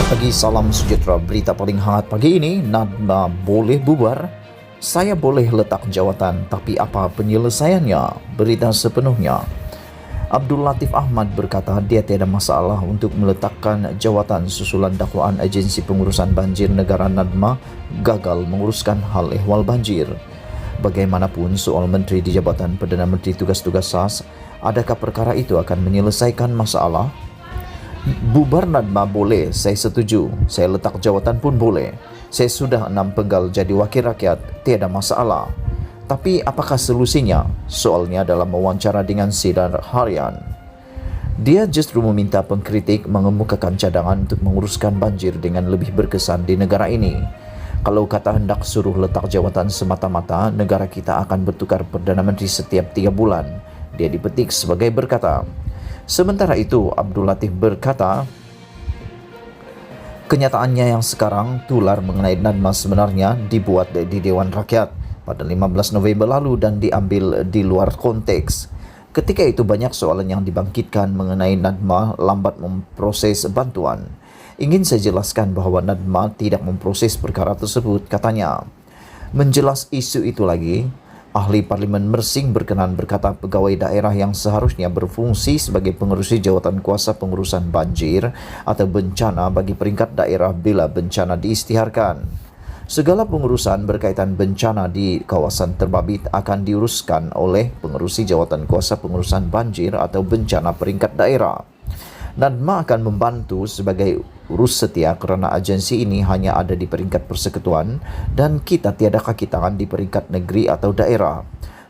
Selamat pagi, salam sejahtera. Berita paling hangat pagi ini, Nadma boleh bubar? Saya boleh letak jawatan, tapi apa penyelesaiannya? Berita sepenuhnya. Abdul Latif Ahmad berkata dia tiada masalah untuk meletakkan jawatan susulan dakwaan Agensi Pengurusan Banjir Negara Nadma gagal menguruskan hal ehwal banjir. Bagaimanapun soal menteri di Jabatan Perdana Menteri Tugas-Tugas SAS, adakah perkara itu akan menyelesaikan masalah? Bubar Nadma boleh, saya setuju. Saya letak jawatan pun boleh. Saya sudah 6 penggal jadi wakil rakyat, tiada masalah. Tapi apakah solusinya? Soalnya dalam wawancara dengan Sinar Harian. Dia justru meminta pengkritik mengemukakan cadangan untuk menguruskan banjir dengan lebih berkesan di negara ini. Kalau kata hendak suruh letak jawatan semata-mata, negara kita akan bertukar Perdana Menteri setiap 3 bulan. Dia dipetik sebagai berkata. Sementara itu, Abdul Latif berkata, kenyataannya yang sekarang tular mengenai Nadma sebenarnya dibuat di Dewan Rakyat pada 15 November lalu dan diambil di luar konteks. Ketika itu banyak soalan yang dibangkitkan mengenai Nadma lambat memproses bantuan. Ingin saya jelaskan bahawa Nadma tidak memproses perkara tersebut, katanya. Menjelas isu itu lagi, Ahli Parlimen Mersing berkenan berkata pegawai daerah yang seharusnya berfungsi sebagai pengerusi jawatan kuasa pengurusan banjir atau bencana bagi peringkat daerah bila bencana diisytiharkan. Segala pengurusan berkaitan bencana di kawasan terbabit akan diuruskan oleh pengerusi jawatan kuasa pengurusan banjir atau bencana peringkat daerah. Nadma akan membantu sebagai urus setia kerana agensi ini hanya ada di peringkat persekutuan dan kita tiada kaki tangan di peringkat negeri atau daerah.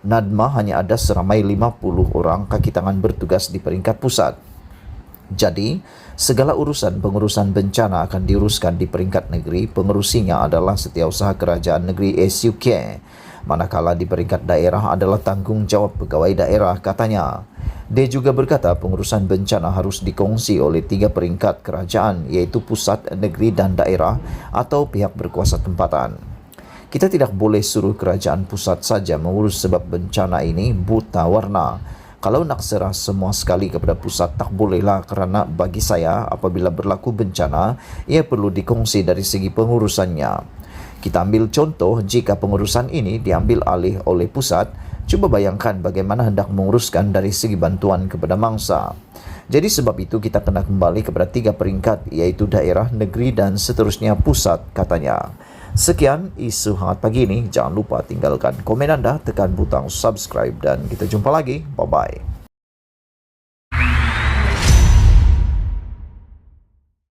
Nadma hanya ada seramai 50 orang kaki tangan bertugas di peringkat pusat. Jadi, segala urusan pengurusan bencana akan diuruskan di peringkat negeri. Pengerusinya adalah Setiausaha Kerajaan Negeri SUK. Manakala di peringkat daerah adalah tanggungjawab pegawai daerah, katanya. Dia juga berkata pengurusan bencana harus dikongsi oleh 3 peringkat kerajaan, iaitu pusat, negeri dan daerah atau pihak berkuasa tempatan. Kita tidak boleh suruh kerajaan pusat saja mengurus sebab bencana ini buta warna. Kalau nak serah semua sekali kepada pusat tak bolehlah, kerana bagi saya apabila berlaku bencana, ia perlu dikongsi dari segi pengurusannya. Kita ambil contoh jika pengurusan ini diambil alih oleh pusat. Cuba bayangkan bagaimana hendak menguruskan dari segi bantuan kepada mangsa. Jadi sebab itu kita kena kembali kepada 3 peringkat, iaitu daerah, negeri dan seterusnya pusat, katanya. Sekian isu hangat pagi ini. Jangan lupa tinggalkan komen anda, tekan butang subscribe dan kita jumpa lagi. Bye-bye.